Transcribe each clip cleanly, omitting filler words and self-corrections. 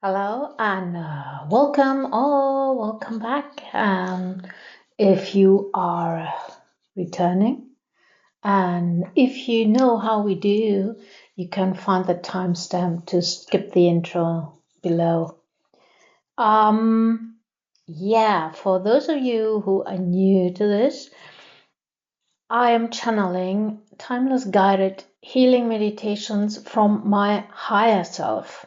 Hello and welcome back. If you are returning, and if you know how we do, you can find the timestamp to skip the intro below. Yeah, for those of you who are new to this, I am channeling timeless guided healing meditations from my higher self,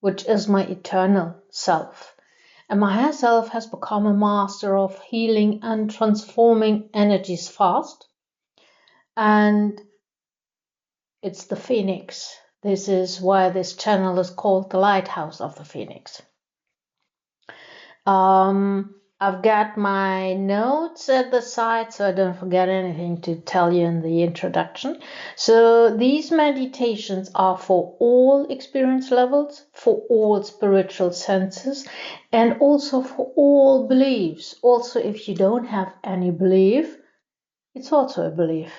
which is my eternal self. And my higher self has become a master of healing and transforming energies fast. And it's the Phoenix. This is why this channel is called the Lighthouse of the Phoenix. I've got my notes at the side so I don't forget anything to tell you in the introduction. So these meditations are for all experience levels, for all spiritual senses, and also for all beliefs. Also, if you don't have any belief, it's also a belief,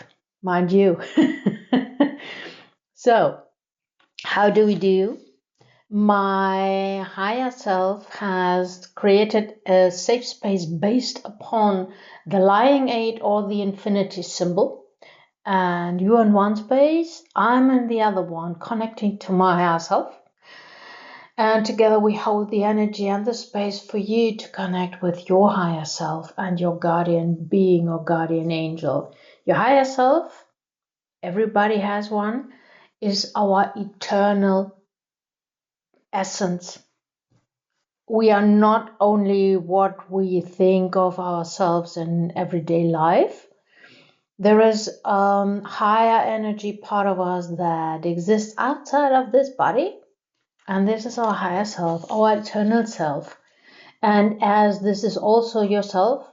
mind you. So, how do we do? My higher self has created a safe space based upon the lying eight or the infinity symbol. And you're in one space, I'm in the other one, connecting to my higher self. And together we hold the energy and the space for you to connect with your higher self and your guardian being or guardian angel. Your higher self, everybody has one, is our eternal essence. We are not only what we think of ourselves in everyday life. There is a higher energy part of us that exists outside of this body. And this is our higher self, our eternal self. And as this is also yourself,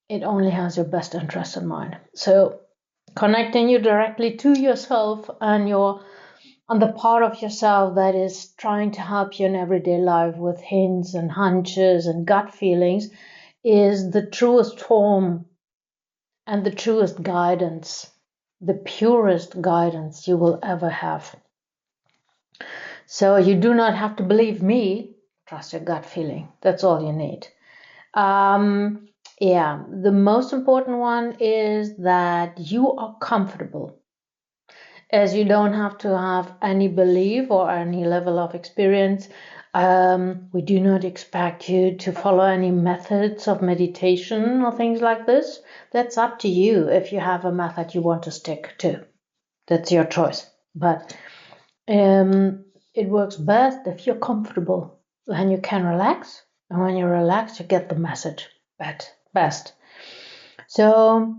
it only has your best interest in mind. So connecting you directly to yourself and on the part of yourself that is trying to help you in everyday life with hints and hunches and gut feelings is the truest form and the truest guidance, the purest guidance you will ever have. So you do not have to believe me, trust your gut feeling. That's all you need. The most important one is that you are comfortable, as you don't have to have any belief or any level of experience. We do not expect you to follow any methods of meditation or things like this. That's up to you if you have a method you want to stick to. That's your choice. But it works best if you're comfortable. Then you can relax. And when you're relaxed, you get the message best. So,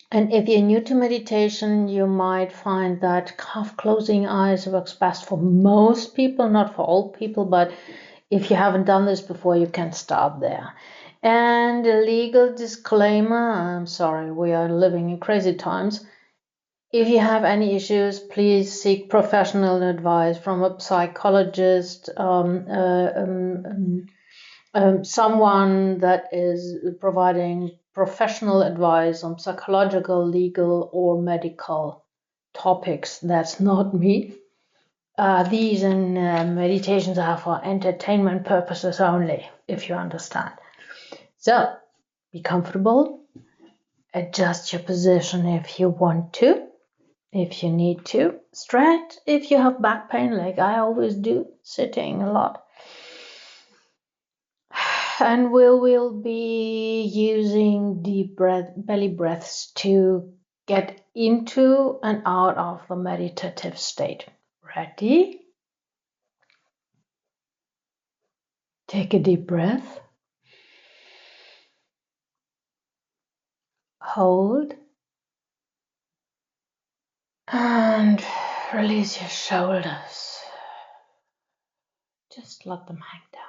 and if you're new to meditation, you might find that half closing eyes works best for most people, not for all people, but if you haven't done this before, you can start there. And a legal disclaimer, I'm sorry, we are living in crazy times. If you have any issues, please seek professional advice from a psychologist, someone that is providing professional advice on psychological, legal, or medical topics. That's not me. These meditations are for entertainment purposes only, if you understand. So, be comfortable. Adjust your position if you want to, if you need to. Stretch if you have back pain, like I always do, sitting a lot. And we will be using deep belly breaths to get into and out of the meditative state. Ready? Take a deep breath. Hold. And release your shoulders. Just let them hang down.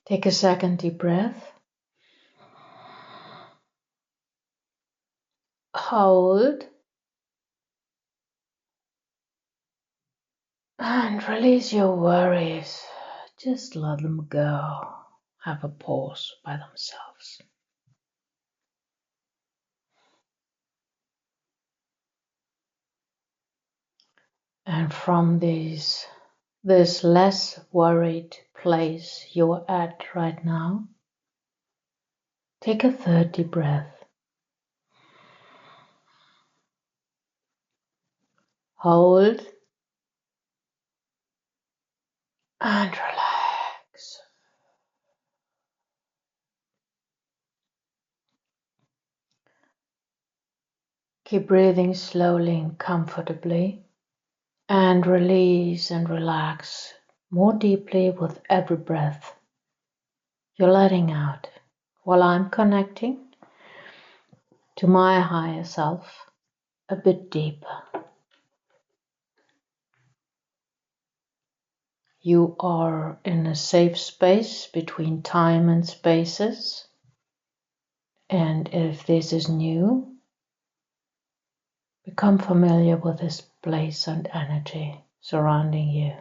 Take a second deep breath. Hold. And release your worries. Just let them go. Have a pause by themselves. And from this less worried place you're at right now, take a third deep breath. Hold and relax. Keep breathing slowly and comfortably, and release and relax more deeply with every breath you're letting out, while I'm connecting to my higher self a bit deeper. You are in a safe space between time and spaces, and if this is new, become familiar with this place and energy surrounding you.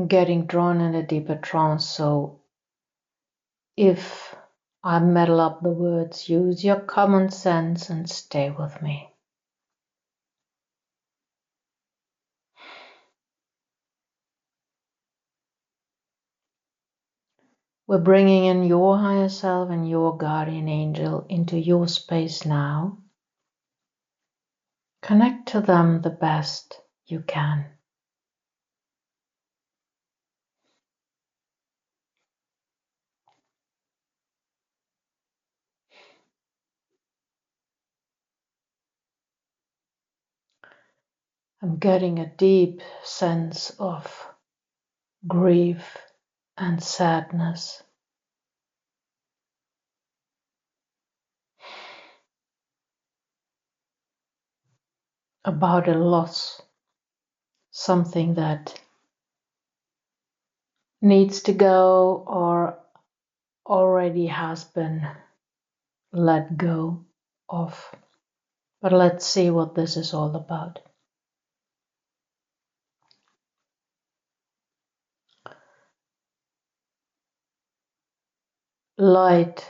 Getting drawn in a deeper trance, so if I muddle up the words, use your common sense and stay with me. We're bringing in your higher self and your guardian angel into your space now. Connect to them the best you can. I'm getting a deep sense of grief and sadness about a loss, something that needs to go or already has been let go of. But let's see what this is all about. Light,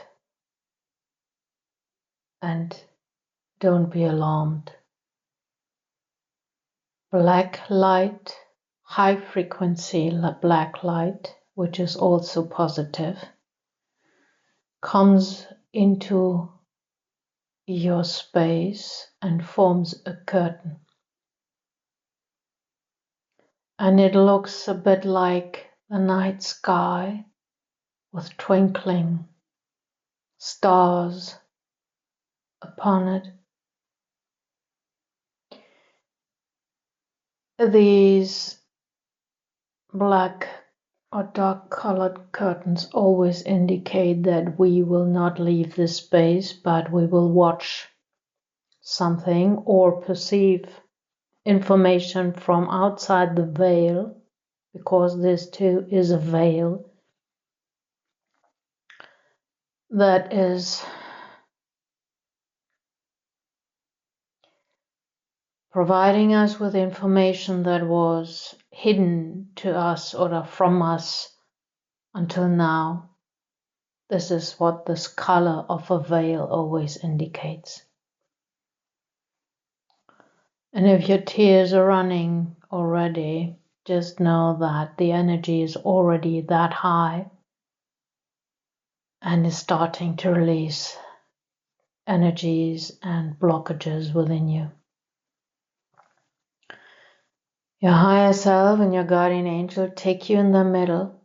and don't be alarmed. Black light, high frequency black light, which is also positive, comes into your space and forms a curtain. And it looks a bit like the night sky with twinkling stars upon it. These black or dark colored curtains always indicate that we will not leave this space, but we will watch something or perceive information from outside the veil, because this too is a veil that is providing us with information that was hidden to us or from us until now. This is what this color of a veil always indicates. And if your tears are running already, just know that the energy is already that high and is starting to release energies and blockages within you. Your higher self and your guardian angel take you in the middle,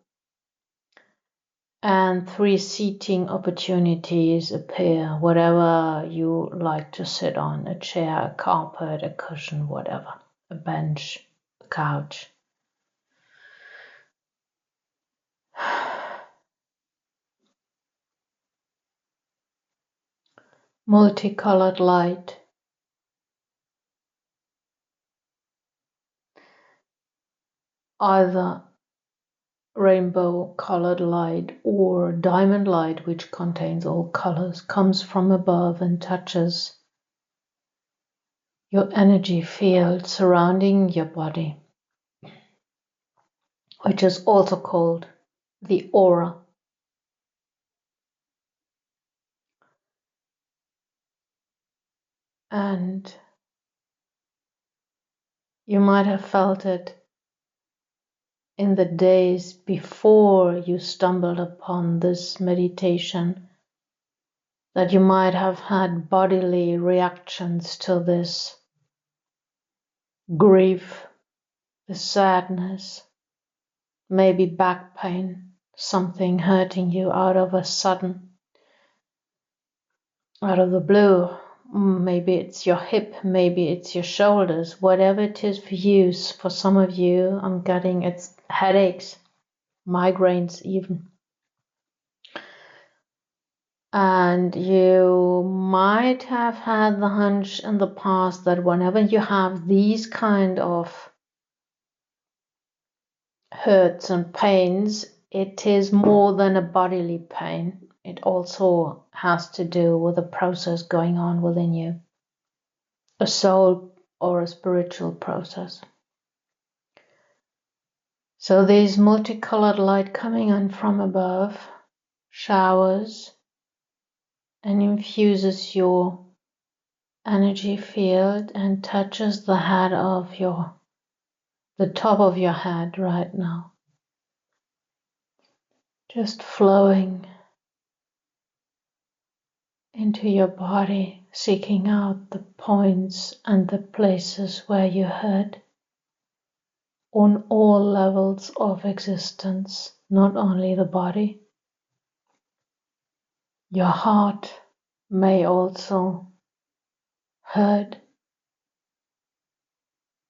and 3 seating opportunities appear, whatever you like to sit on: a chair, a carpet, a cushion, whatever, a bench, a couch. Multicolored light, either rainbow colored light or diamond light, which contains all colors, comes from above and touches your energy field surrounding your body. which is also called the aura. And you might have felt it in the days before you stumbled upon this meditation, that you might have had bodily reactions to this grief, the sadness, maybe back pain, something hurting you out of a sudden, out of the blue. Maybe it's your hip, maybe it's your shoulders, whatever it is for you. For some of you, I'm getting it's headaches, migraines even. And you might have had the hunch in the past that whenever you have these kind of hurts and pains, it is more than a bodily pain. It also has to do with a process going on within you, a soul or a spiritual process. So this multicolored light coming in from above showers and infuses your energy field and touches the head of the top of your head right now. Just flowing into your body, seeking out the points and the places where you hurt on all levels of existence, not only the body. Your heart may also hurt.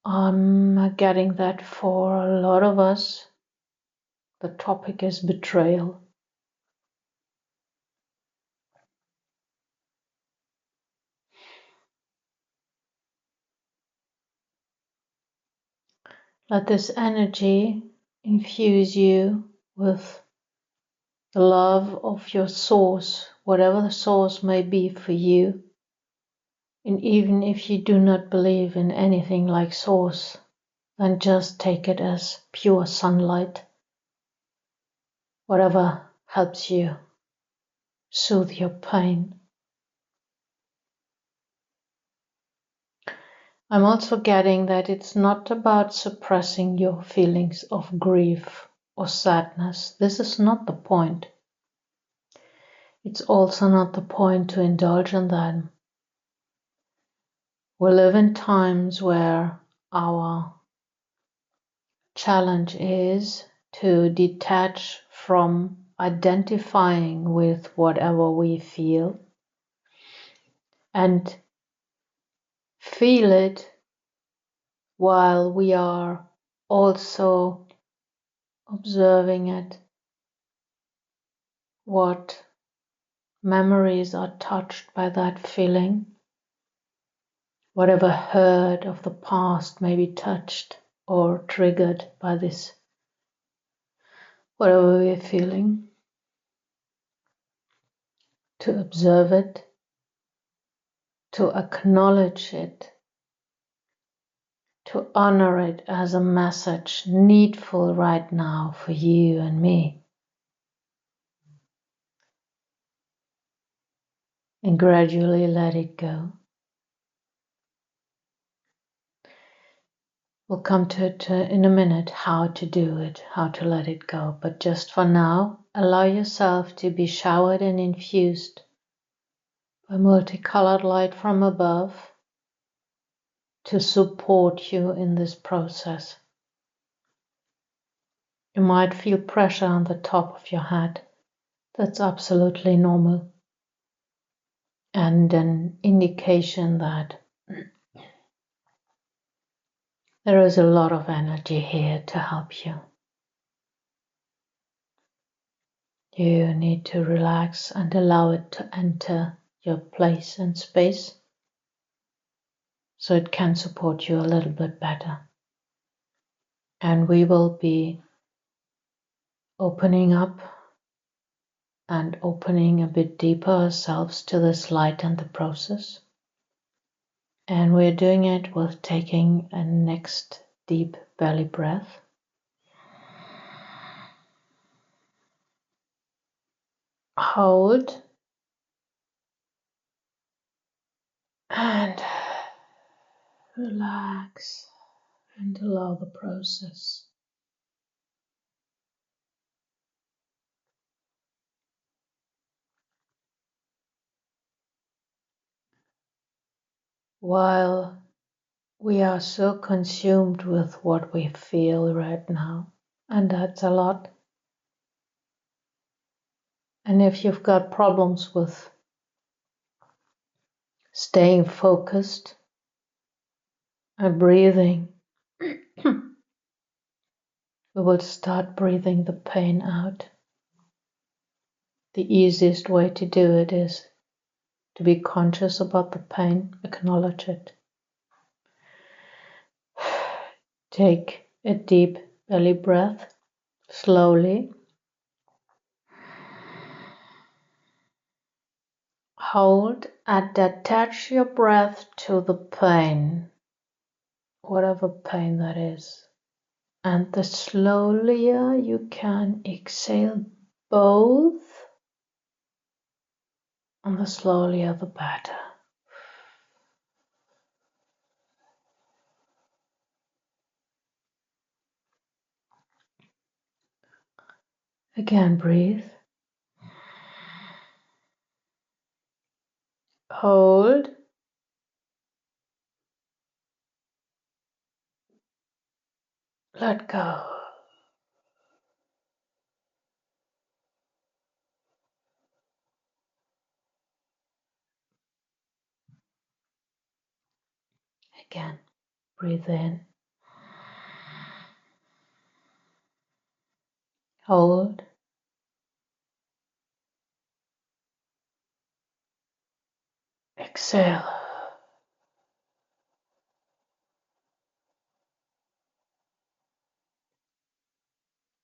I'm getting that for a lot of us. The topic is betrayal. Let this energy infuse you with the love of your source, whatever the source may be for you. And even if you do not believe in anything like source, then just take it as pure sunlight, whatever helps you soothe your pain. I'm also getting that it's not about suppressing your feelings of grief or sadness. This is not the point. It's also not the point to indulge in them. We live in times where our challenge is to detach from identifying with whatever we feel and feel it while we are also observing it, what memories are touched by that feeling, whatever hurt of the past may be touched or triggered by this, whatever we're feeling, to observe it, to acknowledge it, to honor it as a message needful right now for you and me, and gradually let it go. We'll come to it in a minute, how to do it, how to let it go. But just for now, allow yourself to be showered and infused by multicolored light from above to support you in this process. You might feel pressure on the top of your head. That's absolutely normal, and an indication that there is a lot of energy here to help you. You need to relax and allow it to enter your place and space so it can support you a little bit better. And we will be opening up and opening a bit deeper ourselves to this light and the process. And we're doing it with taking a next deep belly breath. Hold and relax and allow the process. While we are so consumed with what we feel right now, and that's a lot. And if you've got problems with staying focused and breathing, we will start breathing the pain out. The easiest way to do it is to be conscious about the pain, acknowledge it. Take a deep belly breath, slowly. Hold and attach your breath to the pain, whatever pain that is. And the slower you can exhale both, and the slower the better. Again, breathe. Hold. Let go. Again, breathe in. Hold. Exhale.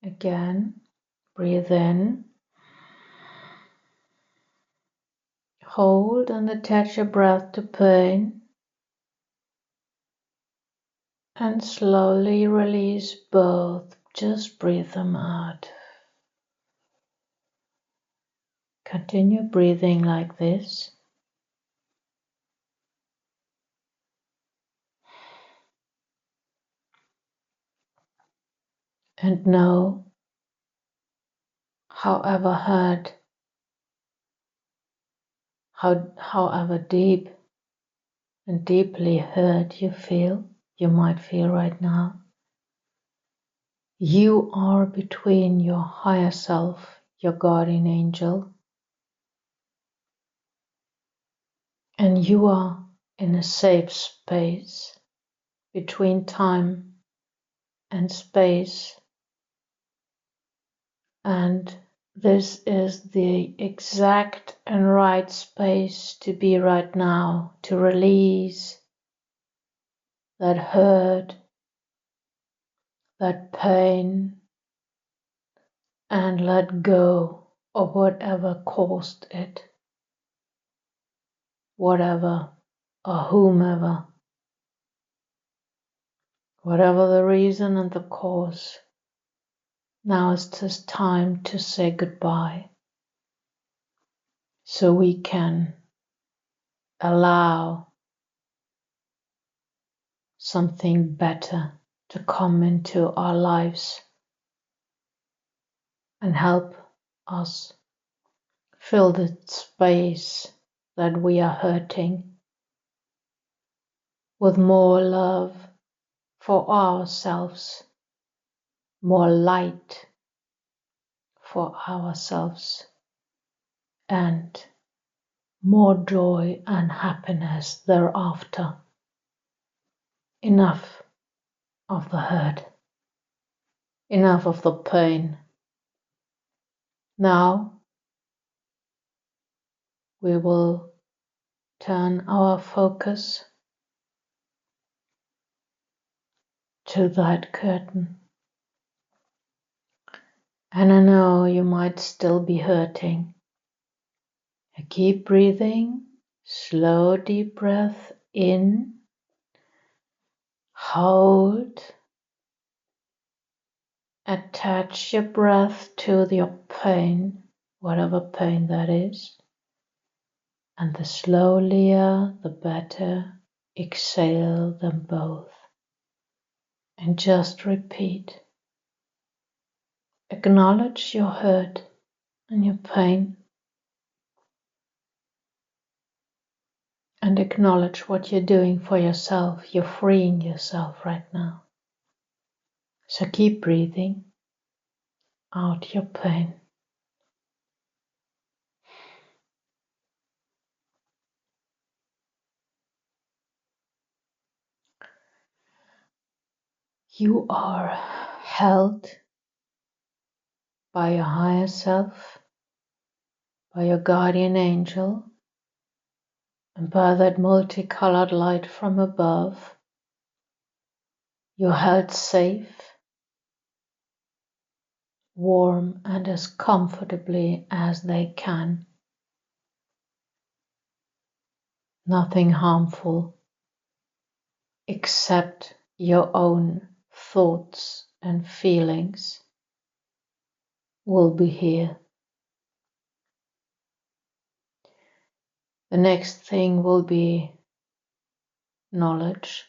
Again, breathe in. Hold and attach your breath to pain. And slowly release both. Just breathe them out. Continue breathing like this. And know, however hurt, however deep and deeply hurt you might feel right now, you are between your higher self, your guardian angel, and you are in a safe space between time and space. And this is the exact and right space to be right now, to release that hurt, that pain, and let go of whatever caused it, whatever or whomever, whatever the reason and the cause. Now is just time to say goodbye, so we can allow something better to come into our lives and help us fill the space that we are hurting with more love for ourselves, more light for ourselves, and more joy and happiness thereafter. Enough of the hurt, enough of the pain. Now we will turn our focus to that curtain. And I know you might still be hurting. Keep breathing, slow deep breath in, hold, attach your breath to your pain, whatever pain that is. And the slowlier, the better. Exhale them both. And just repeat. Acknowledge your hurt and your pain. And acknowledge what you're doing for yourself. You're freeing yourself right now. So keep breathing out your pain. You are held by your higher self, by your guardian angel, and by that multicolored light from above. You're held safe, warm, and as comfortably as they can. Nothing harmful except your own thoughts and feelings will be here. The next thing will be knowledge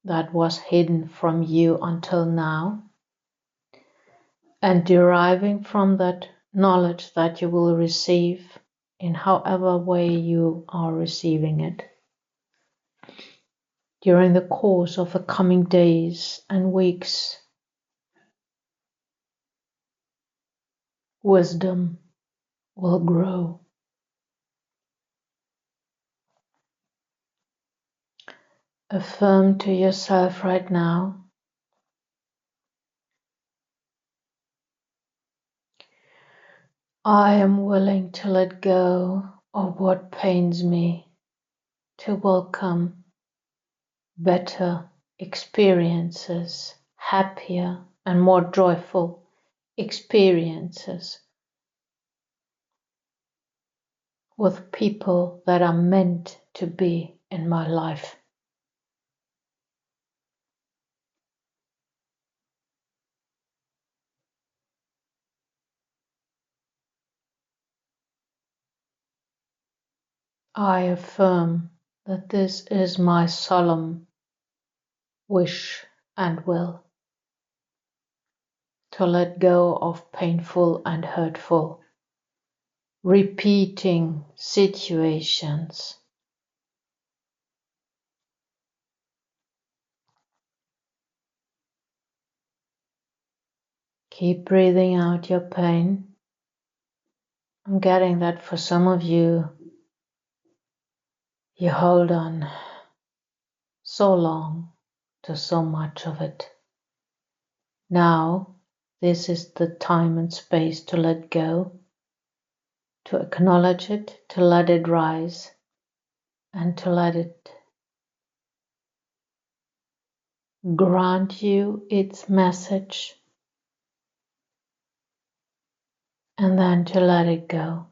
that was hidden from you until now, and deriving from that knowledge that you will receive in however way you are receiving it. During the course of the coming days and weeks, wisdom will grow. Affirm to yourself right now, I am willing to let go of what pains me to welcome better experiences, happier and more joyful experiences with people that are meant to be in my life. I affirm that this is my solemn wish and will to let go of painful and hurtful, repeating situations. Keep breathing out your pain. I'm getting that for some of you, you hold on so long to so much of it. Now, this is the time and space to let go, to acknowledge it, to let it rise, and to let it grant you its message, and then to let it go.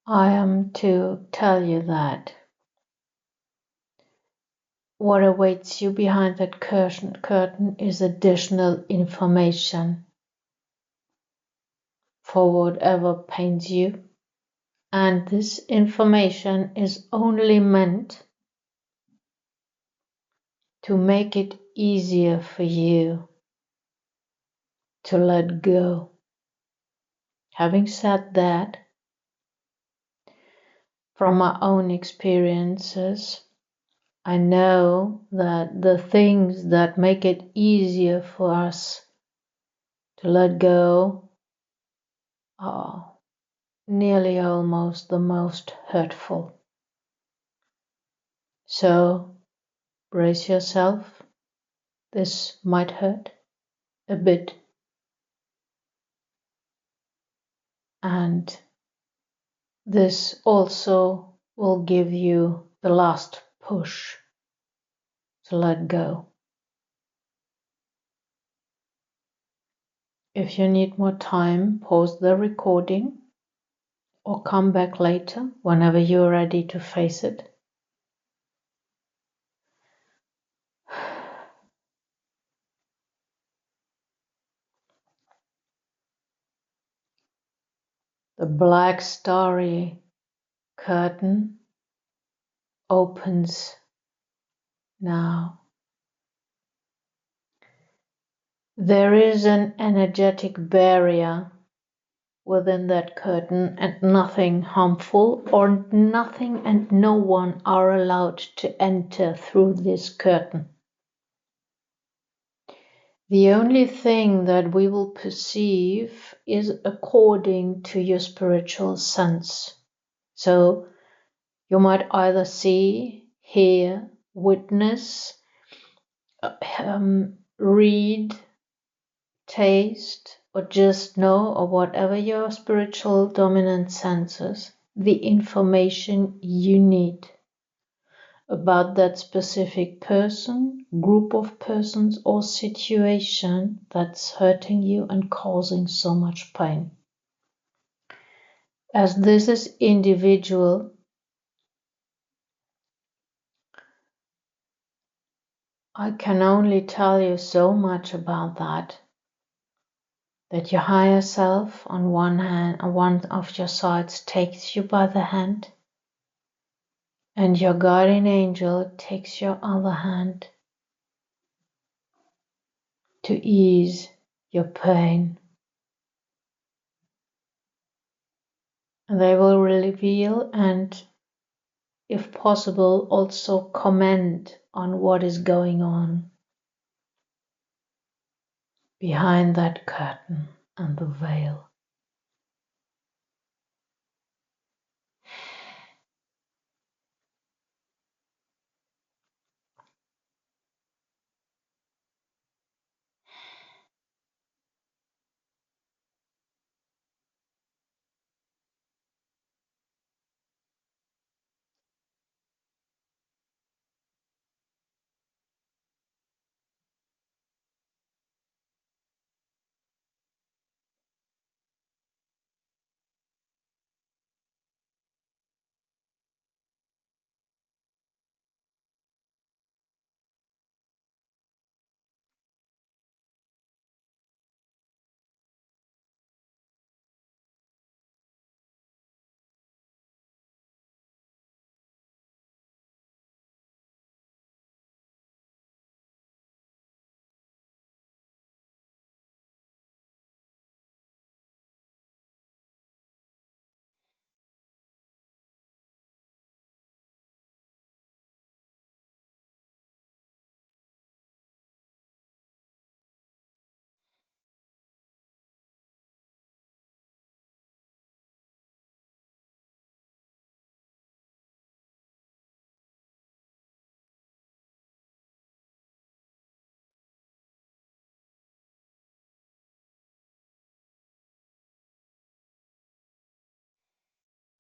I am to tell you that what awaits you behind that curtain is additional information for whatever pains you. And this information is only meant to make it easier for you to let go. Having said that, from my own experiences, I know that the things that make it easier for us to let go are nearly almost the most hurtful. So brace yourself. This might hurt a bit. And this also will give you the last push to let go. If you need more time, pause the recording or come back later whenever you're ready to face it. The black starry curtain opens now. There is an energetic barrier within that curtain, and nothing harmful or nothing and no one are allowed to enter through this curtain. The only thing that we will perceive is according to your spiritual sense. So you might either see, hear, witness, read, taste, or just know, or whatever your spiritual dominant senses, the information you need about that specific person, group of persons, or situation that's hurting you and causing so much pain. As this is individual, I can only tell you so much about that your higher self on one hand, on one of your sides takes you by the hand, and your guardian angel takes your other hand to ease your pain. And they will reveal and, if possible, also comment on what is going on behind that curtain and the veil.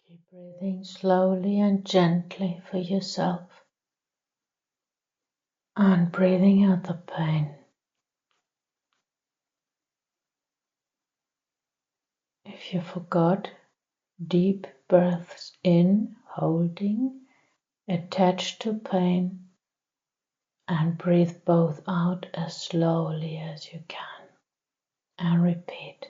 Keep breathing slowly and gently for yourself, and breathing out the pain. If you forgot, deep breaths in, holding, attached to pain, and breathe both out as slowly as you can. And repeat.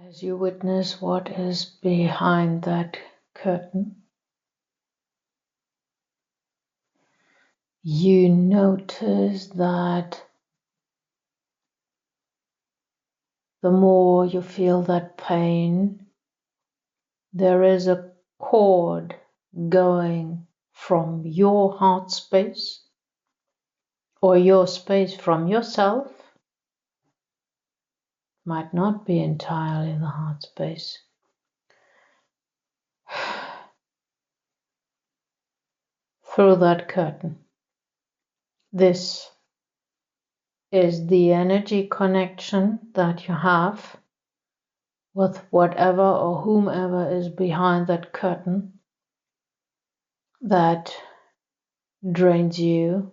As you witness what is behind that curtain, you notice that the more you feel that pain, there is a cord going from your heart space or your space from yourself, might not be entirely the heart space, through that curtain. This is the energy connection that you have with whatever or whomever is behind that curtain that drains you,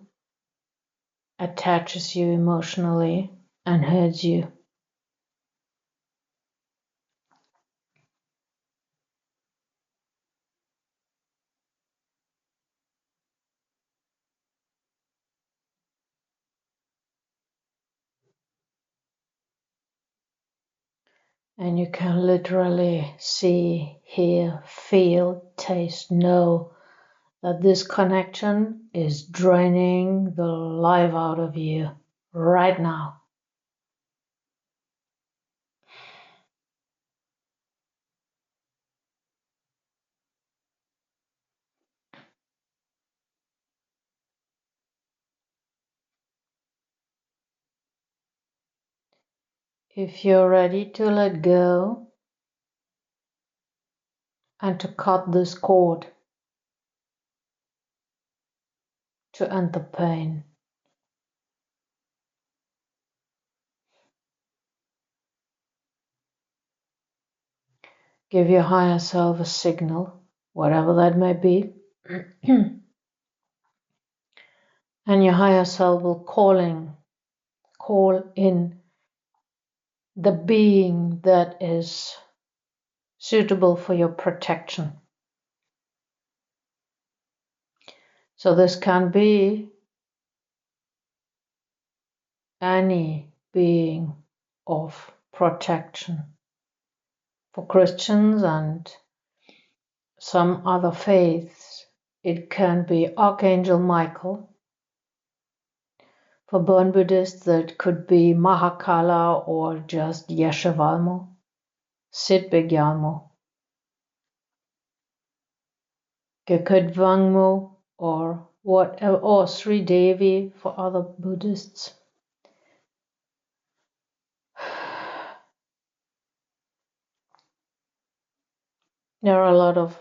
attaches you emotionally, and hurts you. And you can literally see, hear, feel, taste, know that this connection is draining the life out of you right now. If you're ready to let go and to cut this cord, to end the pain, give your higher self a signal, whatever that may be, and your higher self will call in the being that is suitable for your protection. So this can be any being of protection. For Christians and some other faiths, it can be Archangel Michael. For Burn Buddhists, that could be Mahakala or just Yeshavalmo, Sitbegyalmo, Gekudvangmo, or whatever, or Sri Devi for other Buddhists. There are a lot of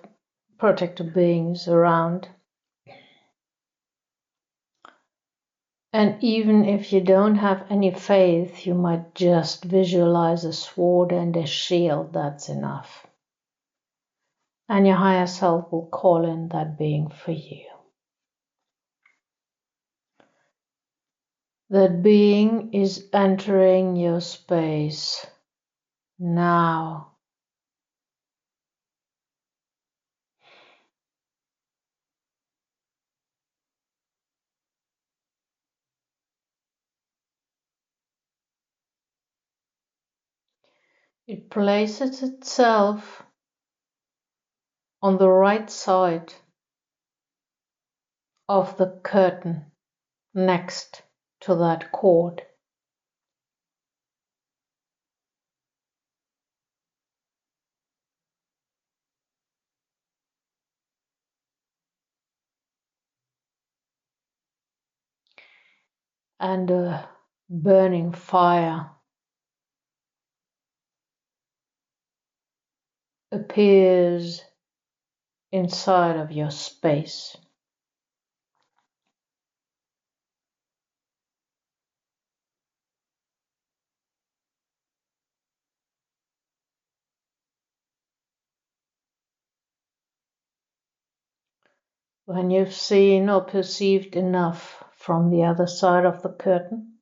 protected beings around. And even if you don't have any faith, you might just visualize a sword and a shield, that's enough. And your higher self will call in that being for you. That being is entering your space now. It places itself on the right side of the curtain next to that cord. And a burning fire appears inside of your space. When you've seen or perceived enough from the other side of the curtain,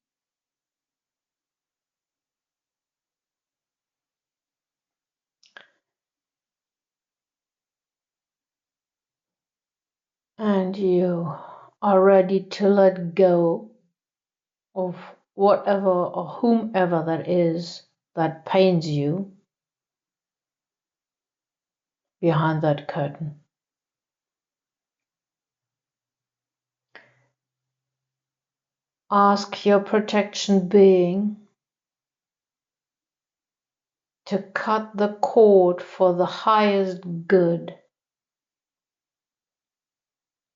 and you are ready to let go of whatever or whomever that is that pains you, behind that curtain. Ask your protection being to cut the cord for the highest good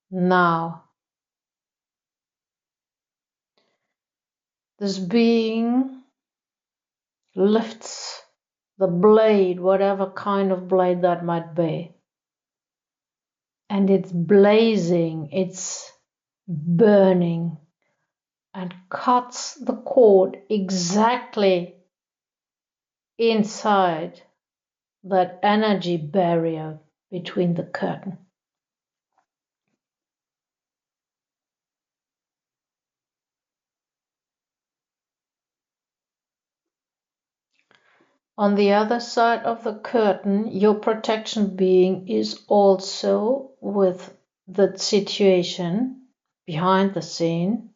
now. This being lifts the blade, whatever kind of blade that might be, and it's blazing, it's burning, and cuts the cord exactly inside that energy barrier between the curtain. On the other side of the curtain, your protection being is also with the situation behind the scene,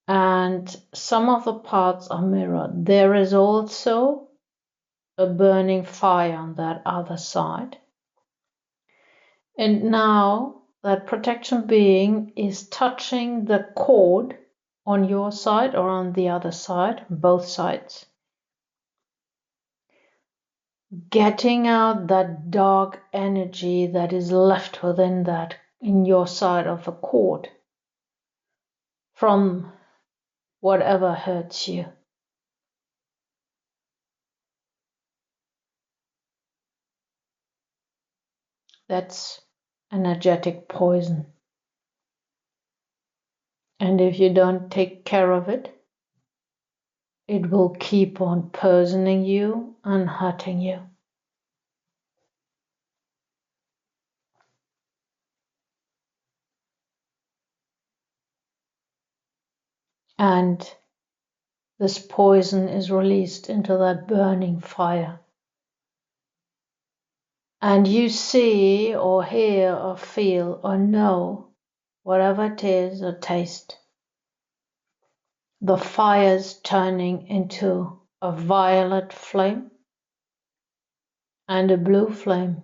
and some of the parts are mirrored. There is also a burning fire on that other side. And now that protection being is touching the cord on your side or on the other side, both sides. Getting out that dark energy that is left within that, in your side of the cord, from whatever hurts you. That's energetic poison. And if you don't take care of it, it will keep on poisoning you and hurting you. And this poison is released into that burning fire. And you see or hear or feel or know, whatever it is, or taste, the fire's turning into a violet flame and a blue flame.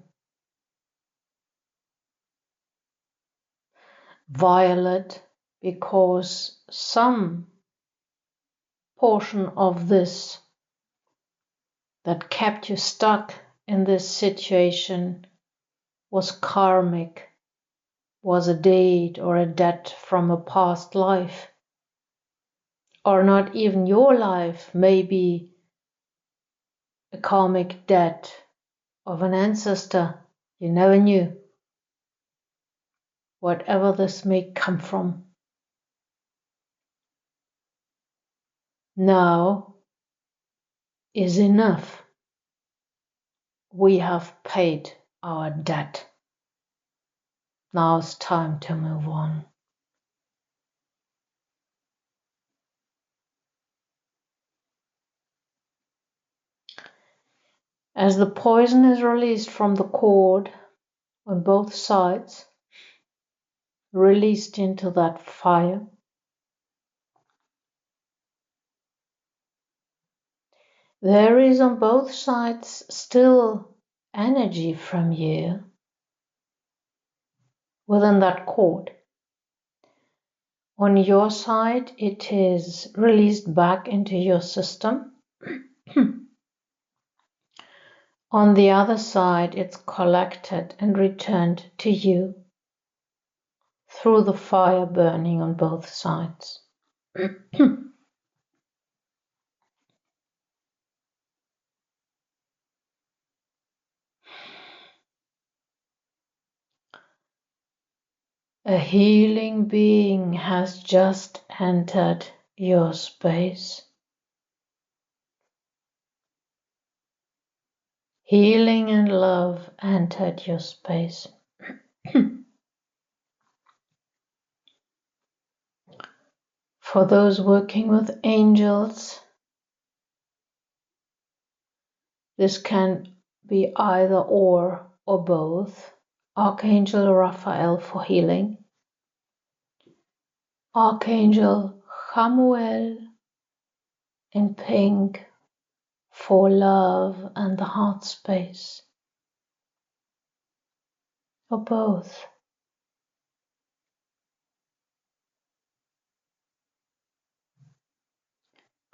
Violet because some portion of this that kept you stuck in this situation was karmic, was a deed or a debt from a past life, or not even your life, maybe a karmic debt of an ancestor you never knew. Whatever this may come from, now is enough. We have paid our debt. Now it's time to move on. As the poison is released from the cord on both sides, released into that fire, there is on both sides still energy from you within that cord. On your side, it is released back into your system. On the other side, it's collected and returned to you through the fire burning on both sides. A healing being has just entered your space. Healing and love entered your space. For those working with angels, this can be either or both. Archangel Raphael for healing. Archangel Chamuel in pink for love and the heart space. or both.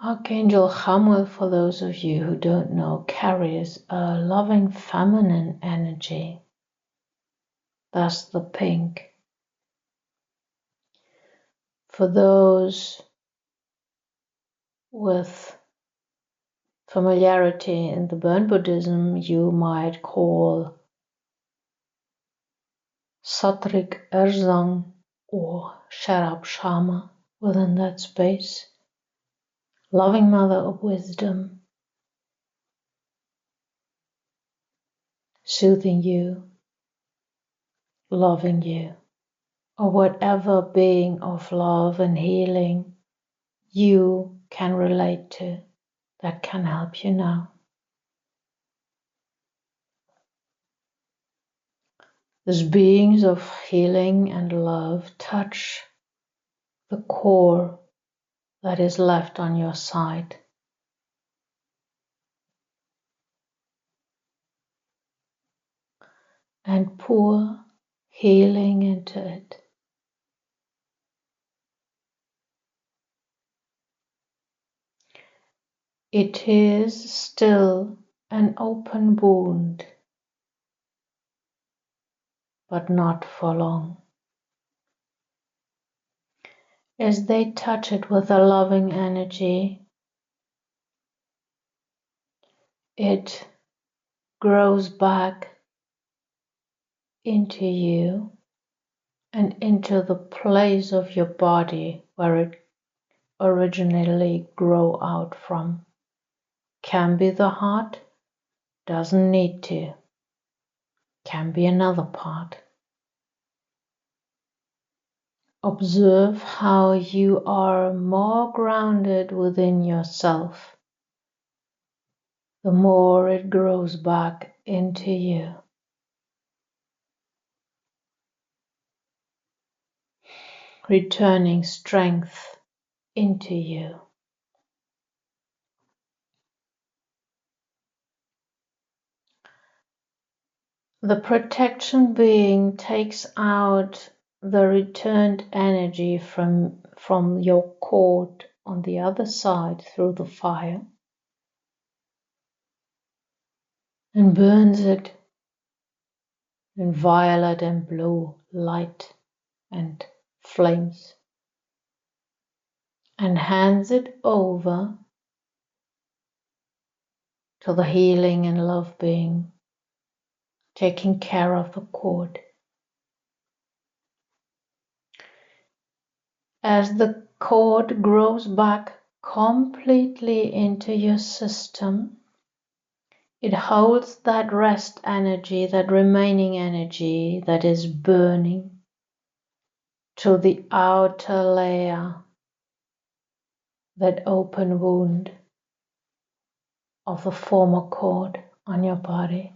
Archangel Chamuel, for those of you who don't know, carries a loving feminine energy. That's the pink. For those with familiarity in the Burn Buddhism, you might call Satrik Erzang or Sherab Shama within that space. Loving Mother of Wisdom, soothing you, loving you, or whatever being of love and healing you can relate to that can help you now. These beings of healing and love touch the core that is left on your side. And pour healing into it. It is still an open wound, but not for long. As they touch it with a loving energy, it grows back into you and into the place of your body where it originally grew out from. Can be the heart, doesn't need to. Can be another part. Observe how you are more grounded within yourself, the more it grows back into you. Returning strength into you. The protection being takes out the returned energy from your cord on the other side through the fire and burns it in violet and blue light and flames and hands it over to the healing and love being taking care of the cord. As the cord grows back completely into your system, it holds that rest energy, that remaining energy that is burning to the outer layer, that open wound of the former cord on your body.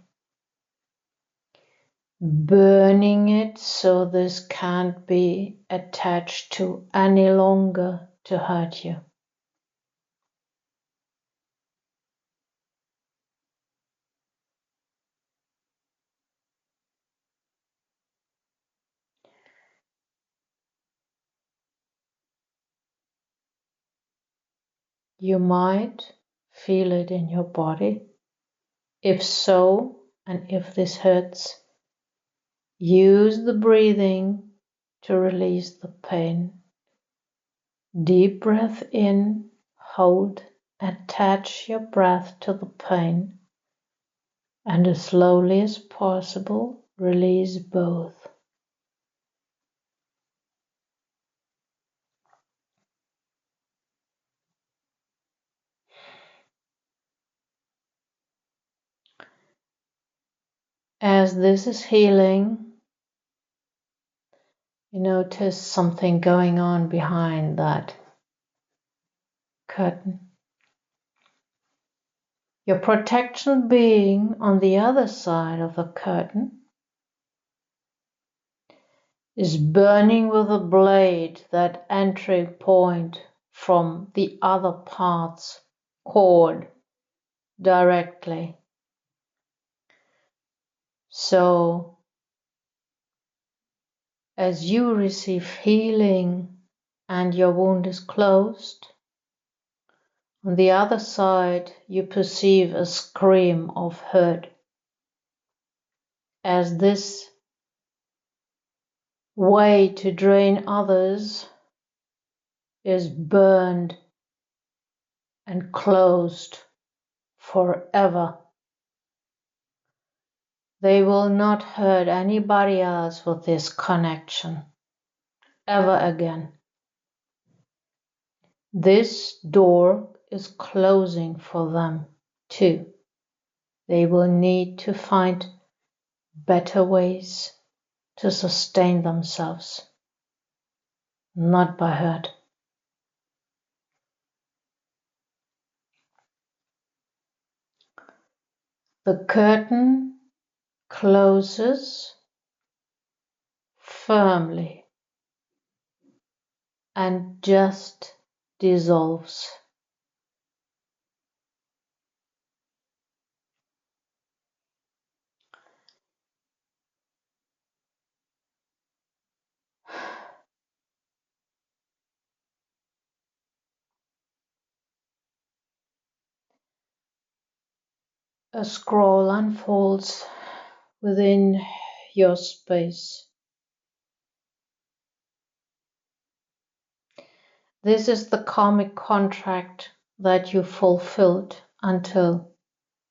Burning it so this can't be attached to any longer to hurt you. You might feel it in your body. If so, and if this hurts, use the breathing to release the pain. Deep breath in, hold, attach your breath to the pain, and as slowly as possible, release both. As this is healing, you notice something going on behind that curtain. Your protection being on the other side of the curtain is burning with a blade that entry point from the other part's cord directly. So As you receive healing and your wound is closed, on the other side you perceive a scream of hurt as this way to drain others is burned and closed forever. They will not hurt anybody else with this connection ever again. This door is closing for them too. They will need to find better ways to sustain themselves, not by hurt. The curtain closes firmly and just dissolves. A scroll unfolds within your space. This is the karmic contract that you fulfilled until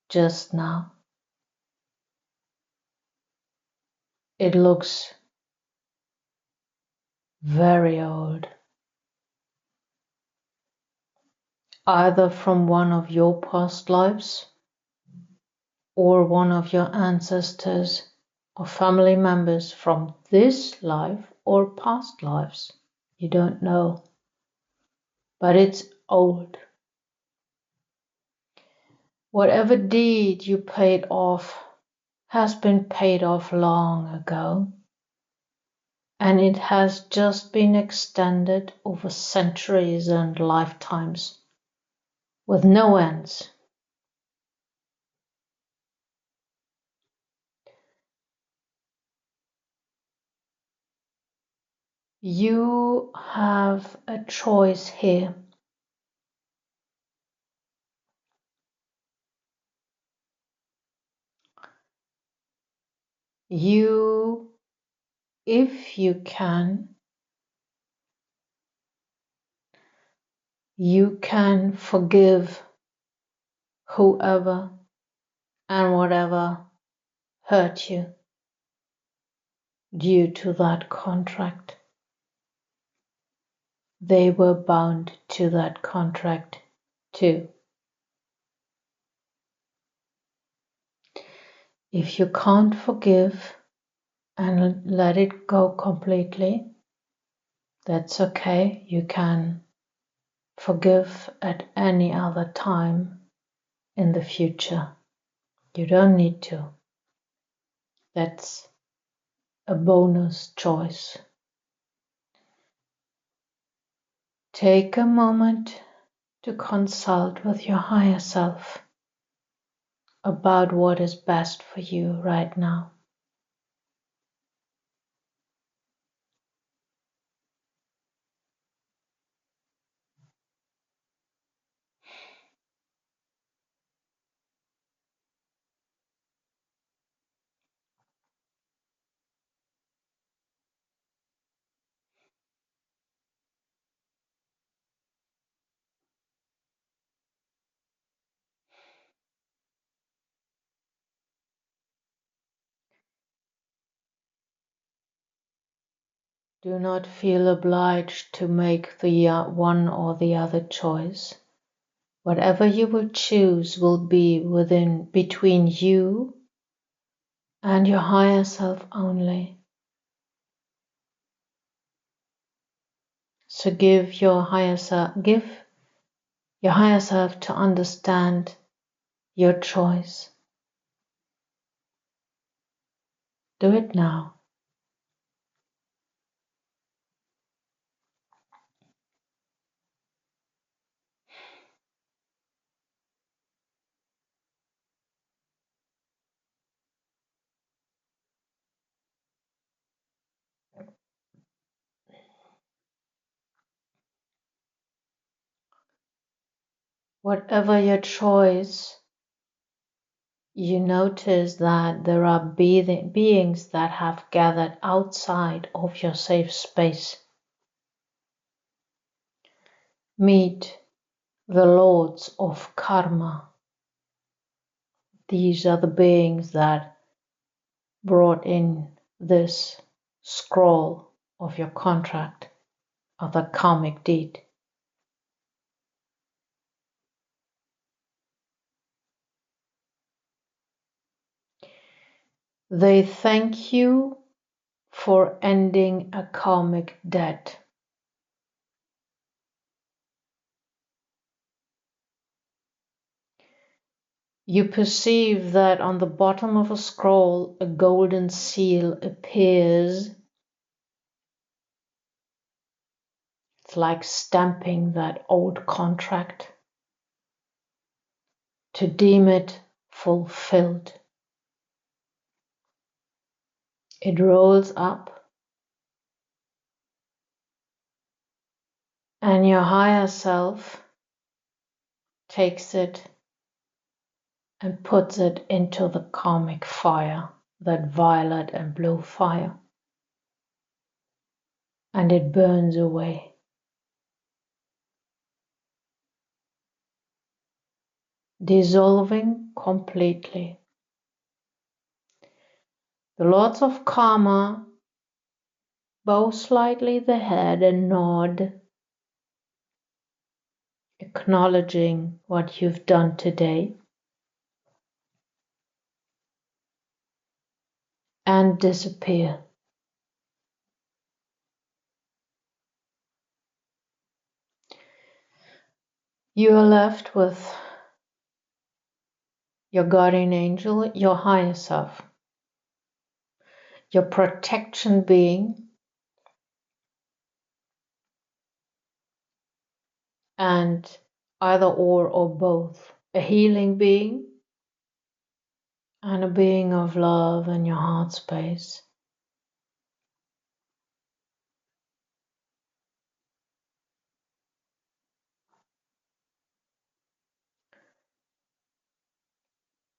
just now. It looks very old, either from one of your past lives or one of your ancestors or family members from this life or past lives. You don't know, but it's old. Whatever deed you paid off has been paid off long ago, and it has just been extended over centuries and lifetimes with no ends. You have a choice here. You, if you can forgive whoever and whatever hurt you due to that contract. They were bound to that contract too. If you can't forgive and let it go completely, that's okay. You can forgive at any other time in the future. You don't need to. That's a bonus choice. Take a moment to consult with your higher self about what is best for you right now. Do not feel obliged to make the one or the other choice. Whatever you will choose will be between you and your higher self only. So give your higher self to understand your choice. Do it now. Whatever your choice, you notice that there are beings that have gathered outside of your safe space. Meet the lords of karma. These are the beings that brought in this scroll of your contract, of the karmic deed. They thank you for ending a karmic debt. You perceive that on the bottom of a scroll, a golden seal appears. It's like stamping that old contract to deem it fulfilled. It rolls up, and your higher self takes it and puts it into the karmic fire, that violet and blue fire, and it burns away. Dissolving completely. The lords of karma bow slightly the head and nod, acknowledging what you've done today, and disappear. You are left with your guardian angel, your higher self, your protection being, and either or both, a healing being and a being of love in your heart space.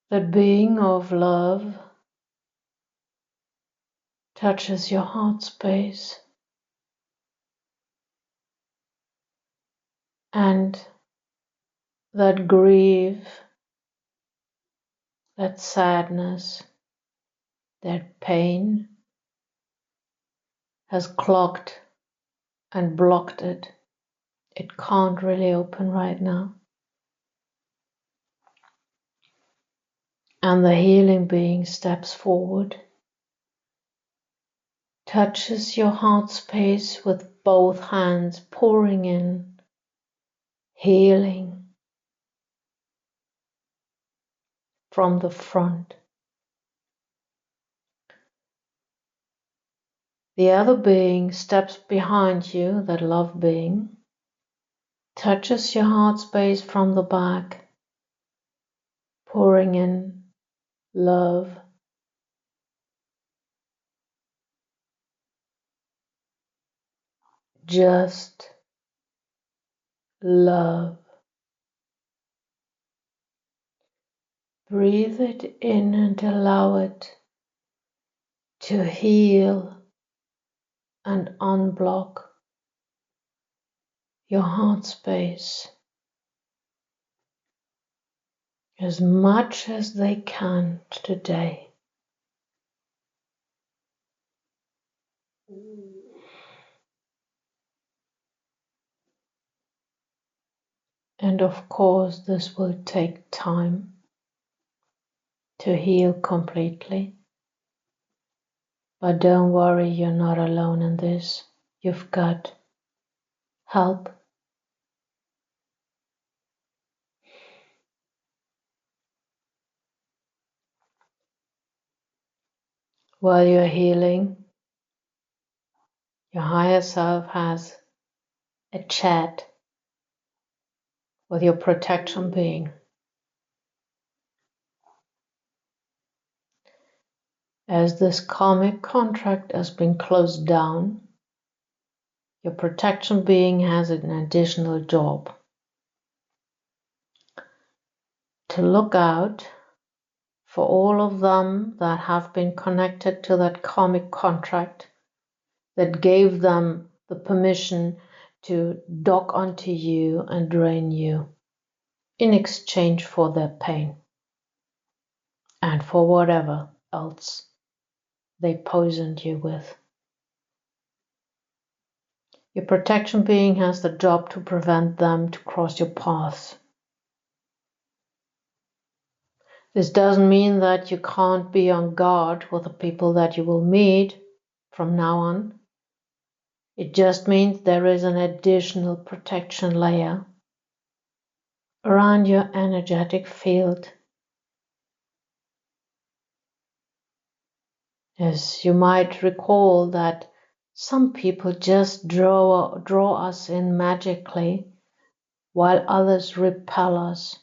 That being of love touches your heart space and that grief, that sadness, that pain has clogged and blocked it. It can't really open right now. And the healing being steps forward, touches your heart space with both hands, pouring in healing from the front. The other being steps behind you, that love being, touches your heart space from the back, pouring in love. Just love. Breathe it in and allow it to heal and unblock your heart space as much as they can today. And of course, this will take time to heal completely. But don't worry, you're not alone in this. You've got help. While you're healing, your higher self has a chat with your protection being. As this karmic contract has been closed down, your protection being has an additional job. to look out for all of them that have been connected to that karmic contract that gave them the permission to dock onto you and drain you in exchange for their pain and for whatever else they poisoned you with. Your protection being has the job to prevent them to cross your paths. This doesn't mean that you can't be on guard with the people that you will meet from now on. It just means there is an additional protection layer around your energetic field. As you might recall that some people just draw us in magically while others repel us.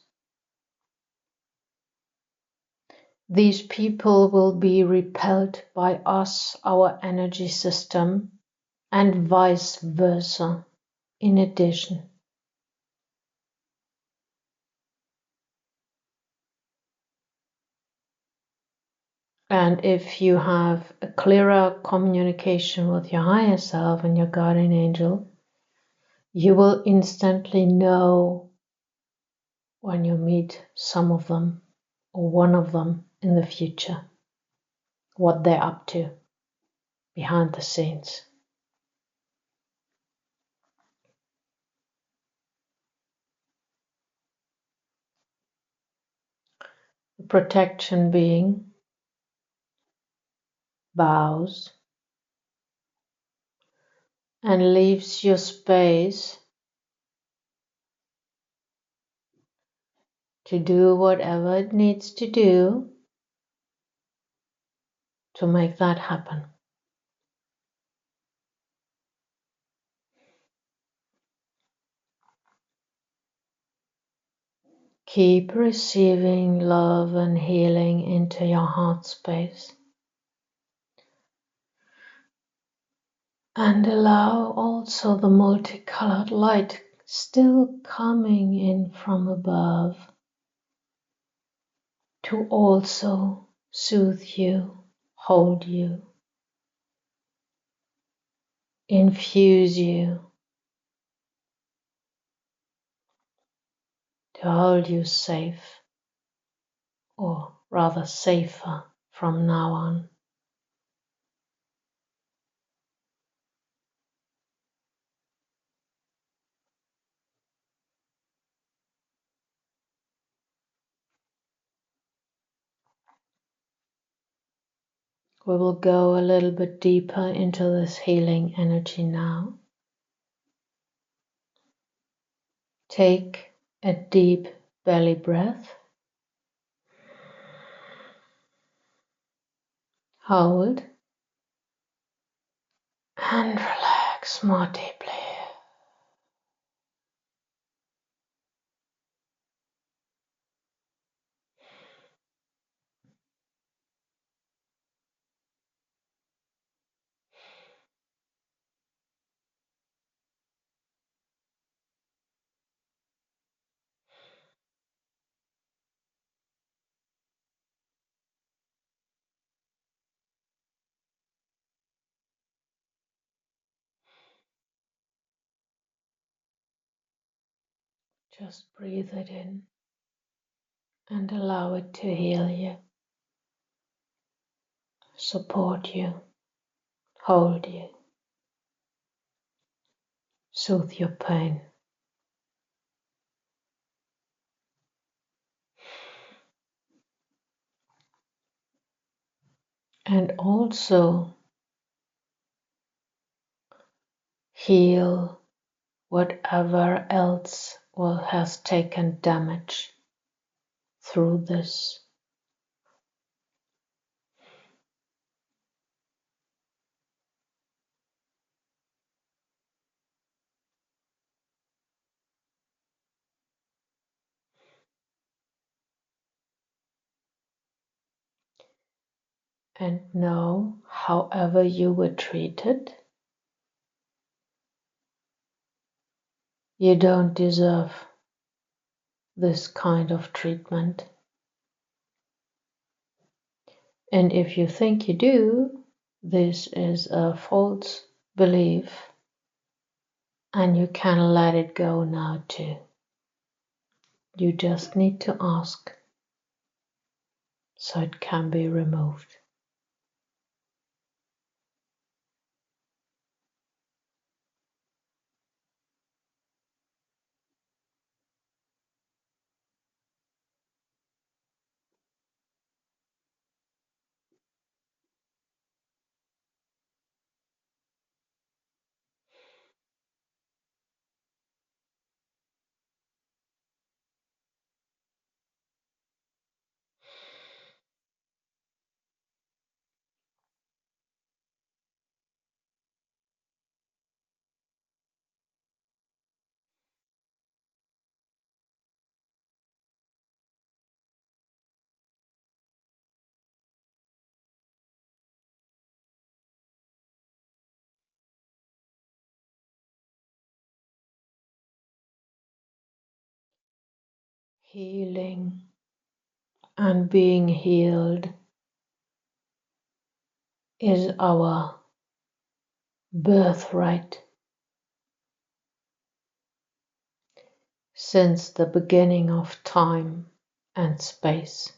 These people will be repelled by us, our energy system, and vice versa in addition. And if you have a clearer communication with your higher self and your guardian angel, you will instantly know when you meet some of them or one of them in the future, what they're up to behind the scenes. The protection being bows and leaves your space to do whatever it needs to do to make that happen. Keep receiving love and healing into your heart space. And allow also the multicolored light still coming in from above to also soothe you, hold you, infuse you, to hold you safe, or rather safer from now on. We will go a little bit deeper into this healing energy now. Take a deep belly breath. Hold and relax more deeply. Just breathe it in and allow it to heal you, support you, hold you, soothe your pain. And also heal whatever else has taken damage through this. And know, however you were treated, you don't deserve this kind of treatment. And if you think you do, this is a false belief, and you can let it go now too. You just need to ask so it can be removed. Healing and being healed is our birthright since the beginning of time and space.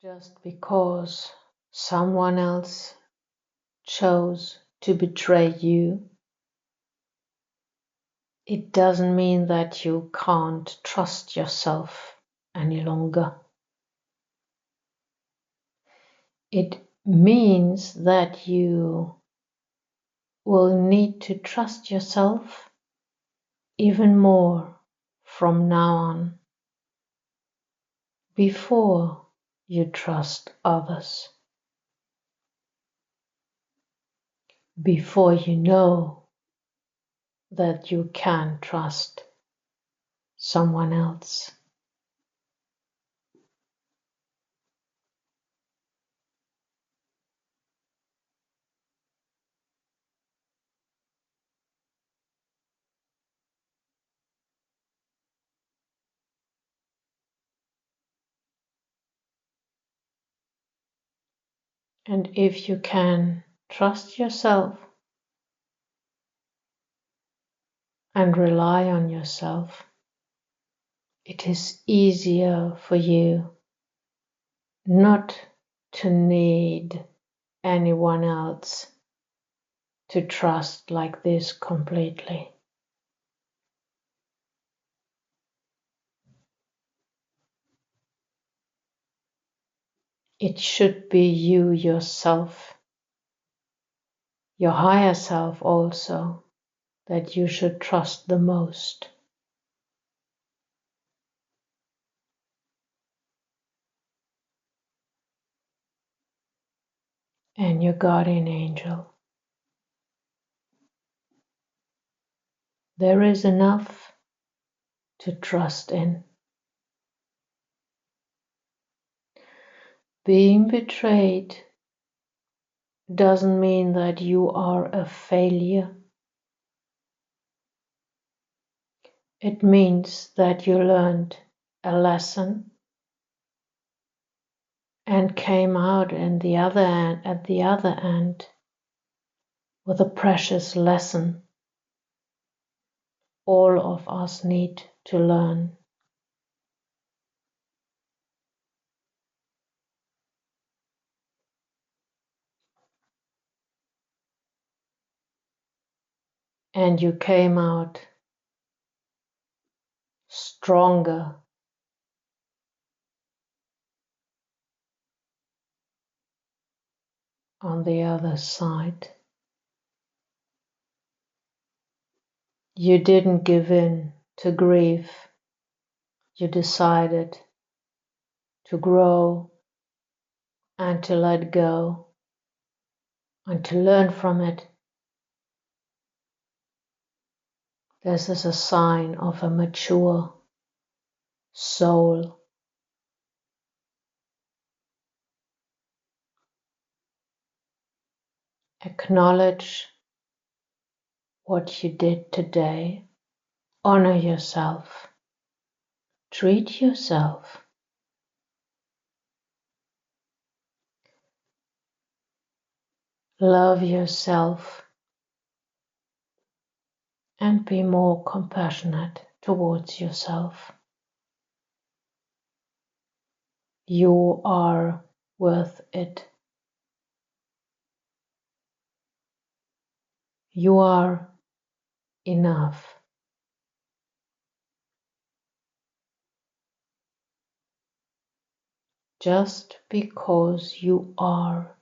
Just because someone else chose to betray you, it doesn't mean that you can't trust yourself any longer. It means that you will need to trust yourself even more from now on before you trust others, before you know that you can trust someone else. And if you can trust yourself and rely on yourself, it is easier for you not to need anyone else to trust like this completely. It should be you yourself, your higher self also, that you should trust the most. and your guardian angel. There is enough to trust in. Being betrayed doesn't mean that you are a failure. It means that you learned a lesson and came out at the other end with a precious lesson all of us need to learn. And you came out stronger on the other side. You didn't give in to grief. You decided to grow and to let go and to learn from it. This is a sign of a mature soul. Acknowledge what you did today. Honor yourself. Treat yourself. Love yourself and be more compassionate towards yourself. You are worth it. You are enough. Just because you are.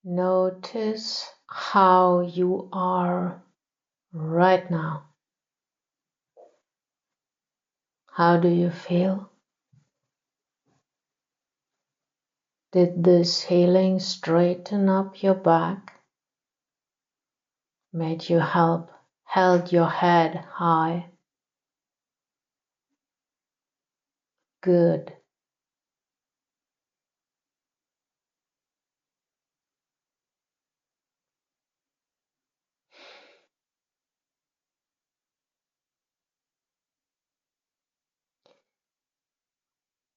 Notice how you are right now. How do you feel? Did this healing straighten up your back? Made you held your head high? Good.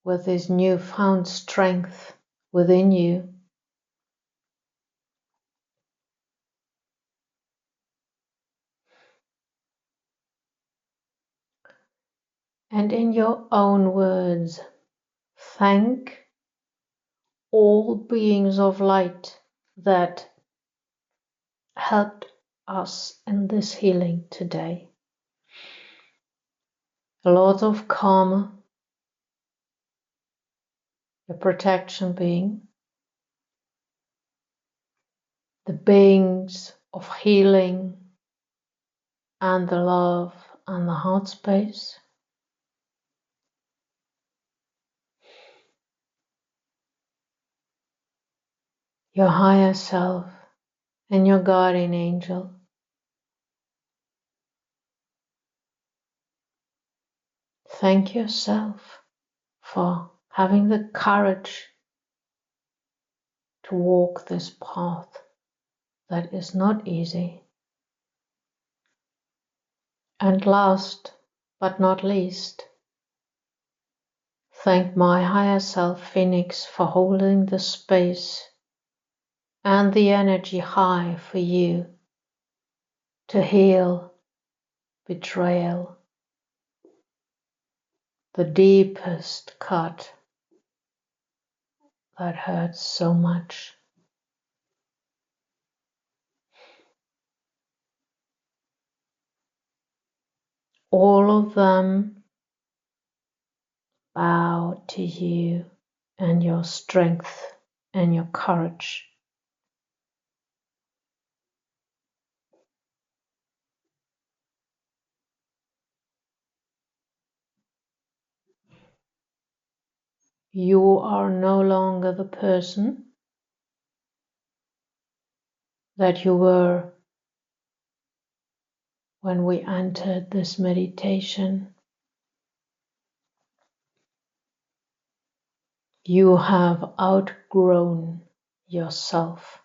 With this newfound strength within you, and in your own words, thank all beings of light that helped us in this healing today. A lot of karma, the protection being, the beings of healing, and the love and the heart space. Your higher self and your guardian angel. Thank yourself for having the courage to walk this path that is not easy. And last but not least, thank my higher self Phoenix for holding the space and the energy high for you to heal betrayal, the deepest cut that hurts so much. All of them bow to you and your strength and your courage. You are no longer the person that you were when we entered this meditation. You have outgrown yourself.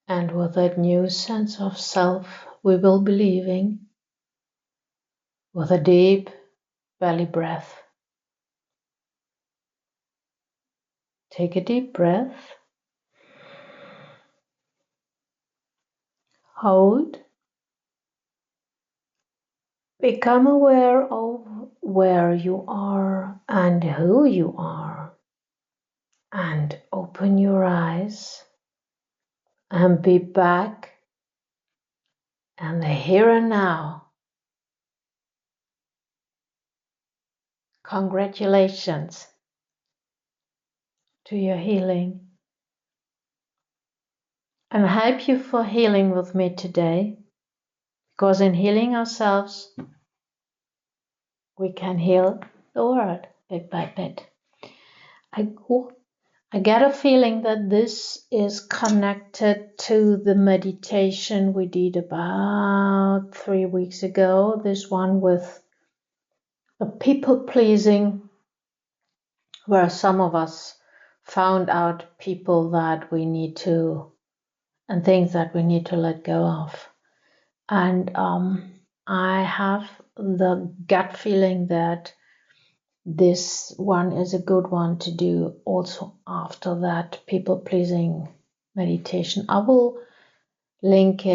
And with that new sense of self, we will be leaving with a deep belly breath. Take a deep breath. Hold. Become aware of where you are and who you are. And open your eyes and be back in the here and now. Congratulations to your healing. And help you for healing with me today. Because in healing ourselves, we can heal the world bit by bit. I get a feeling that this is connected to the meditation we did about 3 weeks ago. This one with the people pleasing, where some of us found out people that we need to, and things that we need to let go of. And I have the gut feeling that this one is a good one to do also after that people pleasing meditation. I will link it.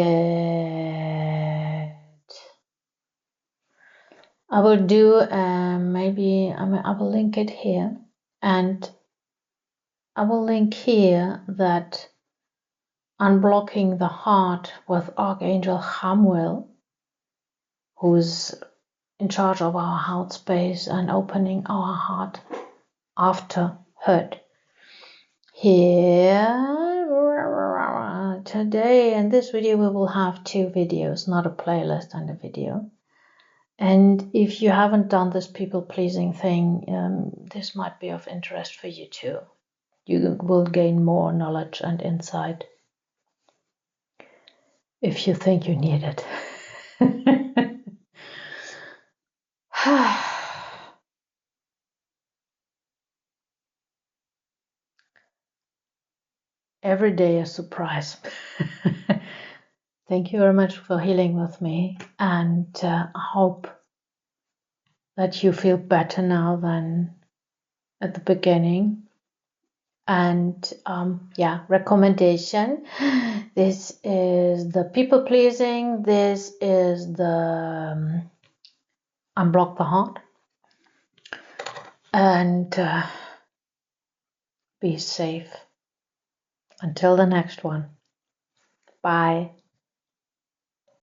I will do I will link it here, and I will link here that unblocking the heart with Archangel Chamuel, who's in charge of our heart space and opening our heart after hurt. Here, today in this video, we will have 2 videos, not a playlist and a video. And if you haven't done this people-pleasing thing, this might be of interest for you too. You will gain more knowledge and insight if you think you need it. Every day a surprise. Thank you very much for healing with me, and I hope that you feel better now than at the beginning. And recommendation. This is the people pleasing. This is the unblock the heart. And be safe. Until the next one. Bye.